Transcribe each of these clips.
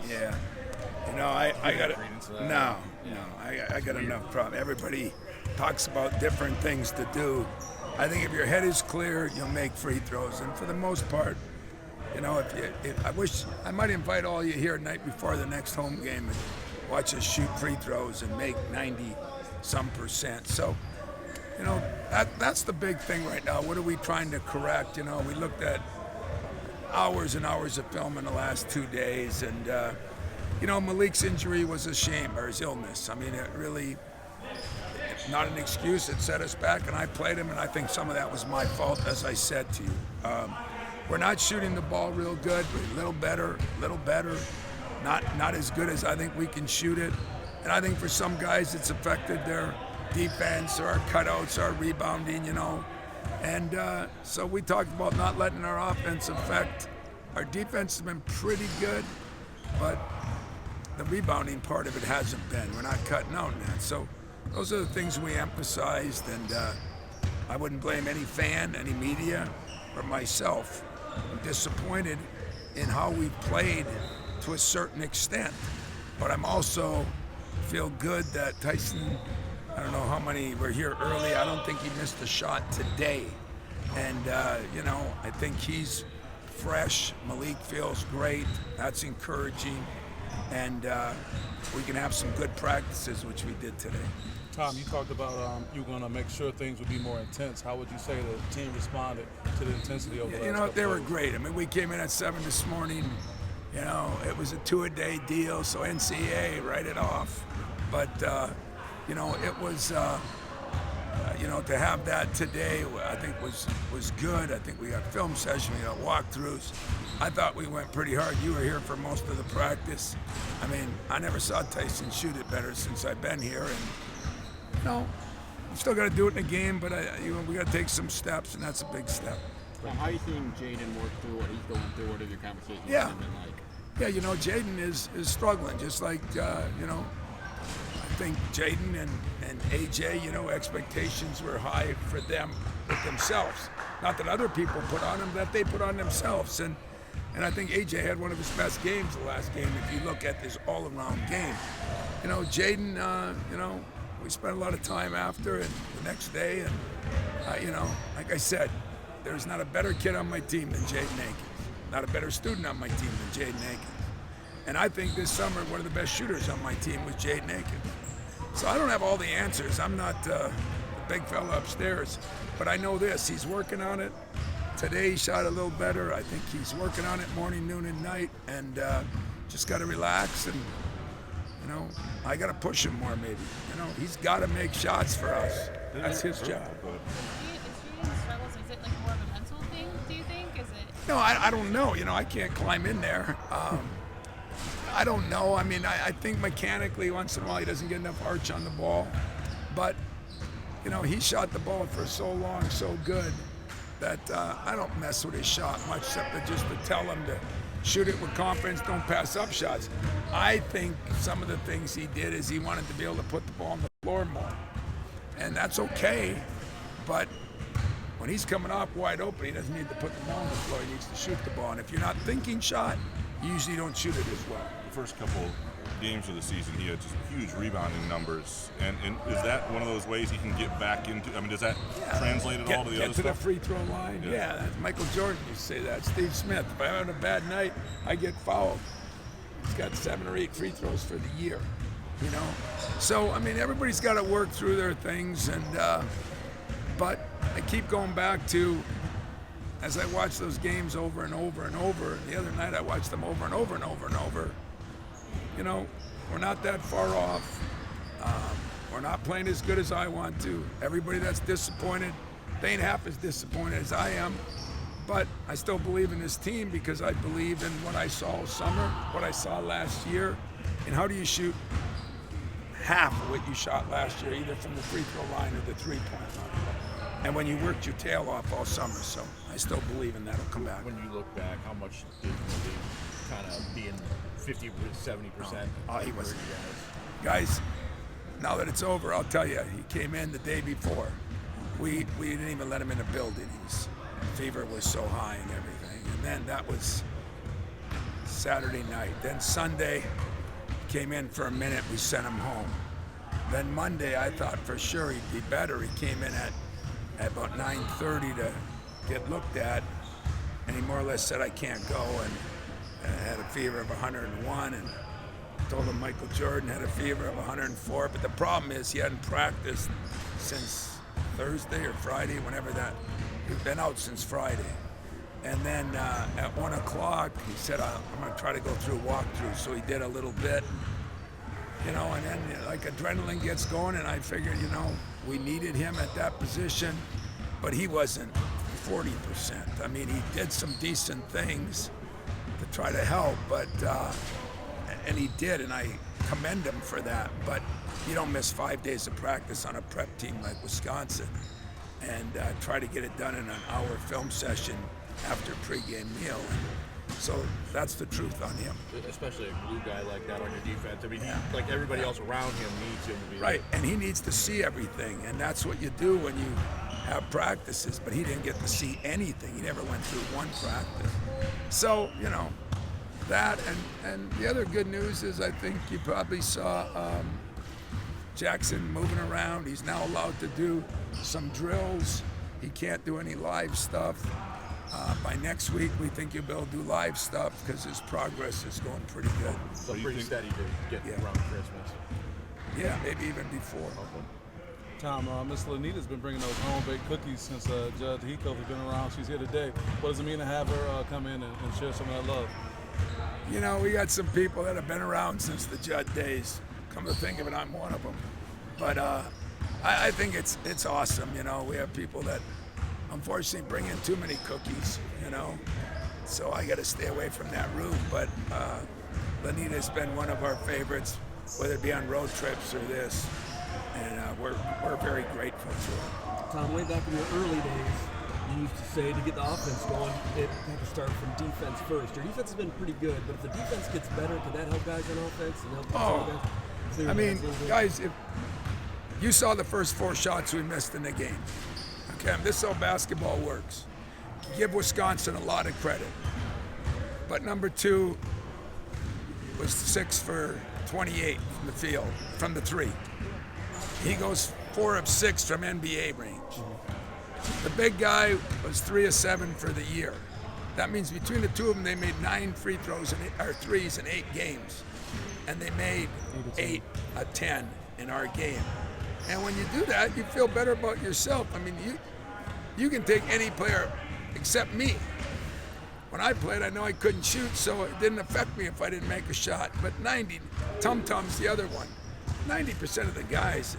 Yeah. I got it. Credence to that? No, Yeah. no. I got enough problem. Everybody talks about different things to do. I think if your head is clear, you'll make free throws. And for the most part, if I wish I might invite all you here night before the next home game and watch us shoot free throws and make 90 some percent. So, that's the big thing right now. What are we trying to correct? We looked at hours and hours of film in the last 2 days, and Malik's injury was a shame, or his illness. I mean, it really not an excuse. It set us back, and I played him, and I think some of that was my fault, as I said to you. We're not shooting the ball real good. We're a little better, not as good as I think we can shoot it. And I think for some guys, it's affected their defense or our cutouts, our rebounding, And so we talked about not letting our offense affect. Our defense has been pretty good, but the rebounding part of it hasn't been. We're not cutting out in that. So those are the things we emphasized, and I wouldn't blame any fan, any media, or myself. I'm disappointed in how we played to a certain extent, but I'm also feel good that Tyson, I don't know how many were here early, I don't think he missed a shot today. And, I think he's fresh. Malik feels great. That's encouraging. And we can have some good practices, which we did today. Tom, you talked about you were going to make sure things would be more intense. How would you say the team responded to the intensity over the last couple They were days? great. I mean, we came in at 7 this morning. It was a 2-a-day deal, so NCAA, write it off. But, it was, to have that today, I think was good. I think we got film session, we got walkthroughs. I thought we went pretty hard. You were here for most of the practice. I mean, I never saw Tyson shoot it better since I've been here. And, we still got to do it in a game, but we got to take some steps, and that's a big step. How are you seeing Jaden work through what he's going through? What have your conversations Yeah. with him been like? Yeah, Jaden is struggling, just like, I think Jaden and AJ, expectations were high for them with themselves. Not that other people put on them, that they put on themselves. And I think AJ had one of his best games the last game if you look at this all-around game. Jaden, we spent a lot of time after and the next day. And, like I said, there's not a better kid on my team than Jaden Akins. Not a better student on my team than Jaden Akins. And I think this summer, one of the best shooters on my team was Jaden Akins. So I don't have all the answers. I'm not the big fella upstairs. But I know this, he's working on it. Today he shot a little better. I think he's working on it morning, noon, and night. And just got to relax. And, I got to push him more maybe. He's got to make shots for us. That's his job. Is struggles, is it like more of a mental thing, do you think? Is it? No, I don't know. I can't climb in there. I don't know. I mean, I think mechanically once in a while he doesn't get enough arch on the ball. But, he shot the ball for so long, so good, that I don't mess with his shot much except just to tell him to shoot it with confidence, don't pass up shots. I think some of the things he did is he wanted to be able to put the ball on the floor more. And that's okay, but when he's coming off wide open, he doesn't need to put the ball on the floor. He needs to shoot the ball. And if you're not thinking shot, you usually don't shoot it as well. The first couple games of the season, he had just huge rebounding numbers. And is that one of those ways he can get back into? I mean, does that translate at all to the other Get to stuff? the free throw line. Yeah, that's Michael Jordan used to say that. Steve Smith. If I'm having a bad night, I get fouled. He's got 7 or 8 free throws for the year. So I mean, everybody's got to work through their things, and but I keep going back to, as I watch those games over and over and over. The other night I watched them over and over and over and over. We're not that far off. We're not playing as good as I want to. Everybody that's disappointed, they ain't half as disappointed as I am. But I still believe in this team because I believe in what I saw all summer, what I saw last year. And how do you shoot half of what you shot last year, either from the free throw line or the three-point line? And when you worked your tail off all summer, so I still believe in that'll come back. When you look back, how much did Malik kind of being 50, 70%? He was. Guys, now that it's over, I'll tell you, he came in the day before. We didn't even let him in the building. Fever was so high and everything. And then that was Saturday night. Then Sunday, came in for a minute, we sent him home. Then Monday, I thought for sure he'd be better. He came in at about 9:30 to get looked at, and he more or less said, I can't go, and had a fever of 101, and told him Michael Jordan had a fever of 104. But the problem is he hadn't practiced since Thursday or Friday, whenever that. He'd been out since Friday. And then at 1 o'clock, he said, I'm going to try to go through walkthrough. So he did a little bit, and then like adrenaline gets going, and I figured, we needed him at that position, but he wasn't 40%. I mean, he did some decent things to try to help, but, and he did, and I commend him for that. But you don't miss 5 days of practice on a prep team like Wisconsin and try to get it done in an hour film session after pregame meal. So that's the truth on him. Especially a glue guy like that on your defense. I mean, like everybody else around him needs him to be right, and he needs to see everything, and that's what you do when you have practices. But he didn't get to see anything. He never went through one practice. So that, and the other good news is I think you probably saw Jackson moving around. He's now allowed to do some drills. He can't do any live stuff. By next week, we think he'll be able to do live stuff because his progress is going pretty good. so pretty steady to get around Christmas. Yeah, maybe even before. Tom, Miss Lanita's been bringing those home-baked cookies since Judge Heathcliff has been around. She's here today. What does it mean to have her come in and share some of that love? We got some people that have been around since the Judd days. Come to think of it, I'm one of them. But I think it's awesome. We have people that unfortunately bring in too many cookies, so I got to stay away from that route. But Lanita's been one of our favorites, whether it be on road trips or this, and we're very grateful to her. Tom, way back in your early days, you used to say to get the offense going, it had to start from defense first. Your defense has been pretty good, but if the defense gets better, can that help guys on offense and help guys clear I mean, guys a little bit? guys, if you saw the first 4 shots we missed in the game. Okay, this is how basketball works. Give Wisconsin a lot of credit. But number 2 was 6 for 28 from the field, from the 3. He goes 4 of 6 from NBA range. The big guy was 3 of 7 for the year. That means between the two of them, they made 9 free throws or threes in 8 games. And they made 8 of 10 in our game. And when you do that, you feel better about yourself. I mean, you can take any player except me. When I played, I know I couldn't shoot, so it didn't affect me if I didn't make a shot. But Tum Tum's the other one. 90% of the guys,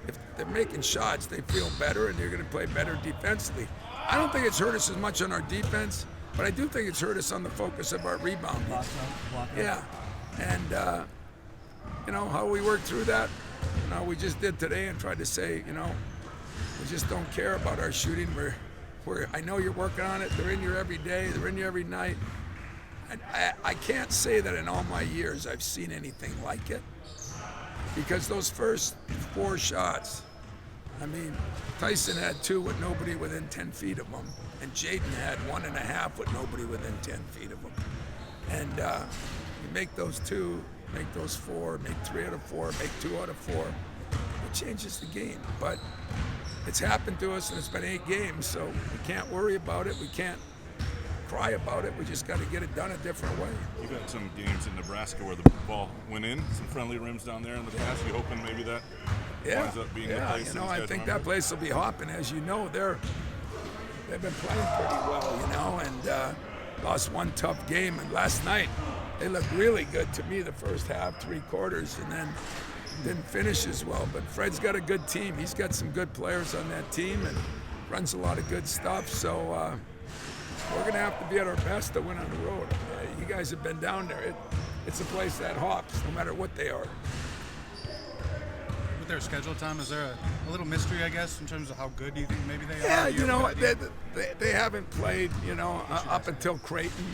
if they're making shots, they feel better and they're going to play better defensively. I don't think it's hurt us as much on our defense, but I do think it's hurt us on the focus of our rebounding. Yeah, and how we work through that, we just did today and tried to say, we just don't care about our shooting. I know you're working on it. They're in here every day. They're in here every night. I can't say that in all my years I've seen anything like it, because those first 4 shots, I mean, Tyson had 2 with nobody within 10 feet of him, and Jaden had 1.5 with nobody within 10 feet of him. And you make those 2, make those 4, make 3 out of 4, make 2 out of 4. It changes the game, but it's happened to us, and it's been 8 games, so we can't worry about it. We can't cry about it. We just got to get it done a different way. You've had some games in Nebraska where the ball went in, some friendly rims down there in the past. You hoping maybe that winds up being the place? I think that place will be hopping. As you know, they've been playing pretty well, and lost 1 tough game. And last night, they looked really good to me the first half, 3 quarters, and then didn't finish as well. But Fred's got a good team. He's got some good players on that team and runs a lot of good stuff. So we're going to have to be at our best to win on the road. You guys have been down there. It's a place that hops, no matter what they are. With their schedule, Tom, is there a little mystery, I guess, in terms of how good do you think maybe they are? Yeah, they haven't played, up until Creighton.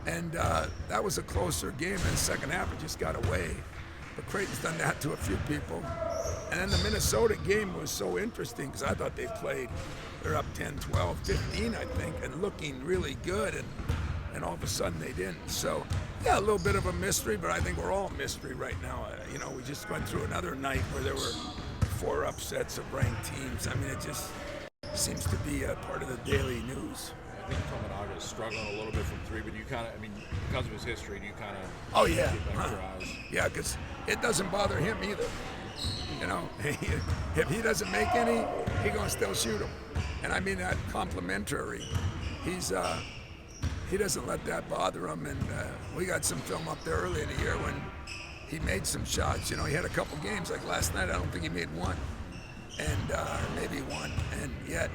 And that was a closer game. In the second half, it just got away. But Creighton's done that to a few people. And then the Minnesota game was so interesting because I thought they're up 10, 12, 15, I think, and looking really good. And and all of a sudden they didn't. So, yeah, a little bit of a mystery, but I think we're all a mystery right now. We just went through another night where there were 4 upsets of ranked teams. I mean, it just seems to be a part of the daily news. I think Tominaga is struggling a little bit from 3, but you kind of, because of his history, do you kind of Oh, yeah. keep extra eyes? Yeah, because it doesn't bother him either. If he doesn't make any, he's going to still shoot them. And I mean that complimentary. He doesn't let that bother him. And we got some film up there early in the year when he made some shots. He had a couple games. Like last night, I don't think he made one. And maybe one. And yet,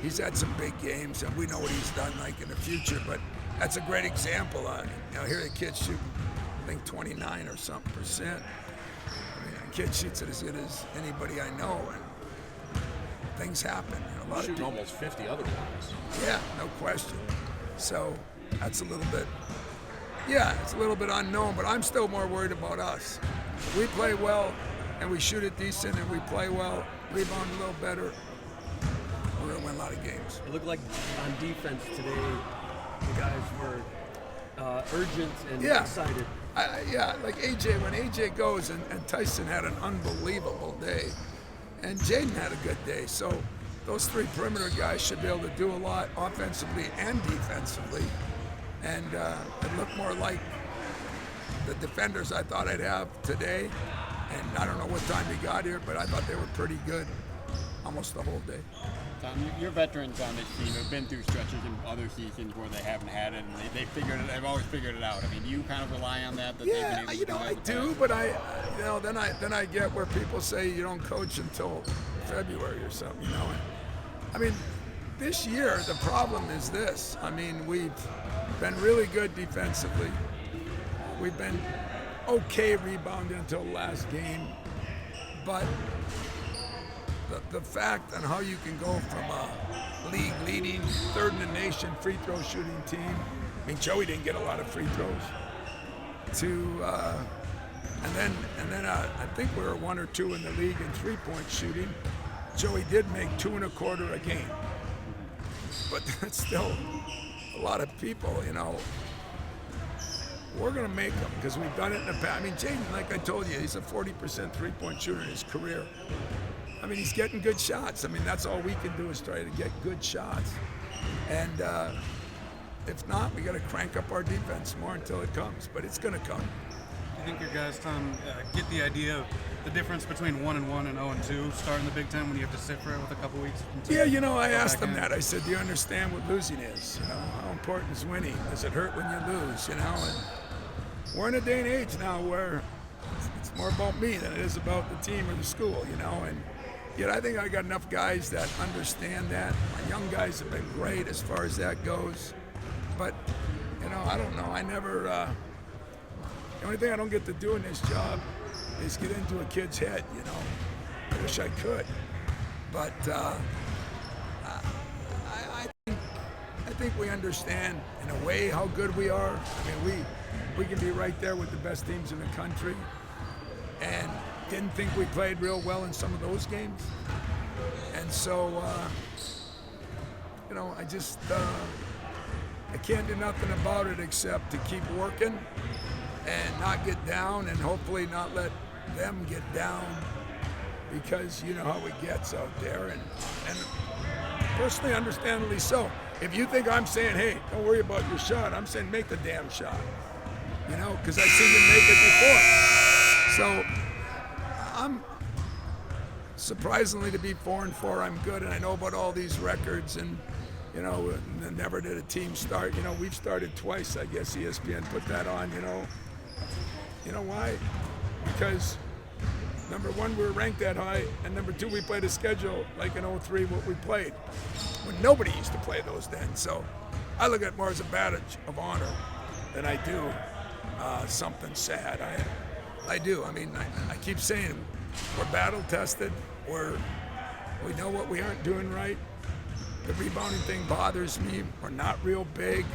he's had some big games, and we know what he's done like in the future. But that's a great example. Here the kid shooting, I think 29 or something percent. The kid shoots it as good as anybody I know, and things happen. A lot Shooting of almost 50 otherwise. Yeah, no question. So that's a little bit, it's a little bit unknown, but I'm still more worried about us. If we play well and we shoot it decent and we play well, rebound a little better, we're going to win a lot of games. It looked like on defense today, the guys were urgent and excited. Like AJ, when AJ goes, and Tyson had an unbelievable day, and Jaden had a good day. So those 3 perimeter guys should be able to do a lot offensively and defensively, and it looked more like the defenders I thought I'd have today. And I don't know what time they got here, but I thought they were pretty good almost the whole day. Tom, your veterans on this team have been through stretches in other seasons where they haven't had it, and they've always figured it out. I mean, do you kind of rely on that? They've been able to do that I do, but then I get where people say you don't coach until February or something, And, this year the problem is this. We've been really good defensively. We've been okay rebounding until the last game, but the fact on how you can go from a league-leading, 3rd in the nation free throw shooting team. Joey didn't get a lot of free throws. And then I think we were 1 or 2 in the league in 3-point shooting. Joey did make 2 1/4 a game, but that's still a lot of people. We're going to make them because we've done it in the past. Jaden, like I told you, he's a 40% 3-point shooter in his career. He's getting good shots. That's all we can do is try to get good shots. And if not, we got to crank up our defense more until it comes. But it's going to come. I think your guys, Tom, get the idea of the difference between 1-1 and 0-2 starting the Big Ten when you have to sit for it with a couple weeks? I asked them that. I said, do you understand what losing is? How important is winning? Does it hurt when you lose? And we're in a day and age now where it's more about me than it is about the team or the school, And yet I think I got enough guys that understand that. My young guys have been great as far as that goes. But, I don't know. I never, the only thing I don't get to do in this job is get into a kid's head, I wish I could. But I think we understand in a way how good we are. We can be right there with the best teams in the country. And didn't think we played real well in some of those games. And so, I can't do nothing about it except to keep working and not get down and hopefully not let them get down, because you know how it gets out there. And personally, understandably so. If you think I'm saying, hey, don't worry about your shot, I'm saying make the damn shot, because I've seen you make it before. So I'm surprisingly, to be 4-4, I'm good, and I know about all these records, and never did a team start. We've started twice. I guess ESPN put that on. You know why? Because number one, we were ranked that high, and number two, we played a schedule like in 03 what we played, when nobody used to play those then. So I look at it more as a badge of honor than I do something sad. I do. I keep saying we're battle tested. We know what we aren't doing right. The rebounding thing bothers me. We're not real big.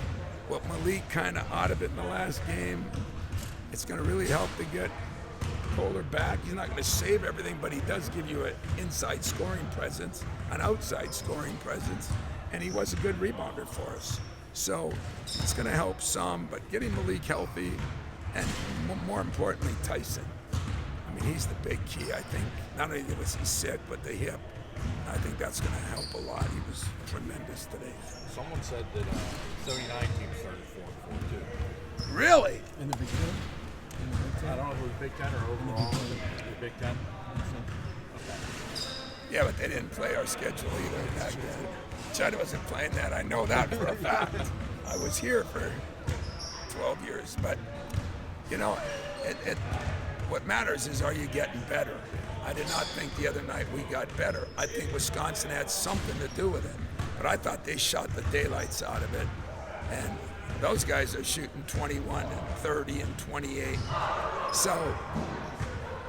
What Malik kind of out of it in the last game. It's going to really help to get Kohler back. He's not going to save everything, but he does give you an inside scoring presence, an outside scoring presence, and he was a good rebounder for us. So it's going to help some, but getting Malik healthy, and more importantly, Tyson. I mean, he's the big key, I think. Not only was he sick, but the hip. I think that's going to help a lot. He was tremendous today. Someone said that 79 teams started 4-4 too. Really? In the Big Ten? In the Big Ten? I don't know if it was Big Ten or overall. The Big Ten. Yeah, but they didn't play our schedule either. That, Judd wasn't playing that. I know that for a fact. I was here for 12 years. But, you know, what matters is, are you getting better? I did not think the other night we got better. I think Wisconsin had something to do with it. But I thought they shot the daylights out of it. And those guys are shooting 21 and 30 and 28. So,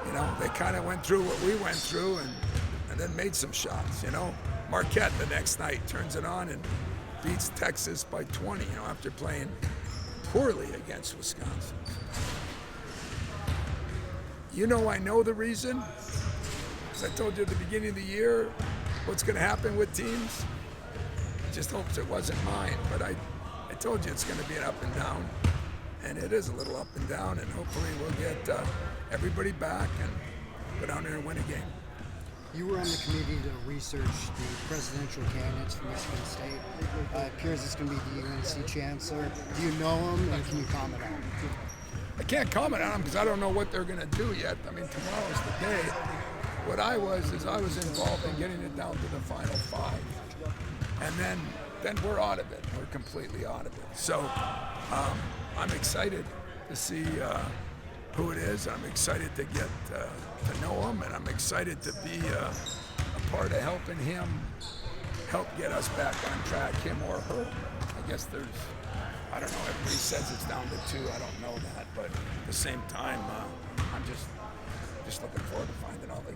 you know, they kind of went through what we went through and then made some shots, you know. Marquette the next night turns it on and beats Texas by 20, you know, after playing poorly against Wisconsin. You know, I know the reason. As I told you at the beginning of the year, what's going to happen with teams. Just hopes it wasn't mine, but I told you it's going to be an up and down, and it is a little up and down, and hopefully we'll get everybody back and go down there and win a game. You were on the committee to research the presidential candidates for Michigan State. It appears it's going to be the UNC chancellor. Do you know him, and can you comment on him? I can't comment on them because I don't know what they're going to do yet. I mean, tomorrow's the day. What I was involved in getting it down to the final five. And then we're out of it. We're completely out of it. So I'm excited to see who it is. I'm excited to get to know him, and I'm excited to be a part of helping him help get us back on track, him or her. I guess I don't know, everybody says it's down to 2. I don't know that, but at the same time, I'm just looking forward to finding all the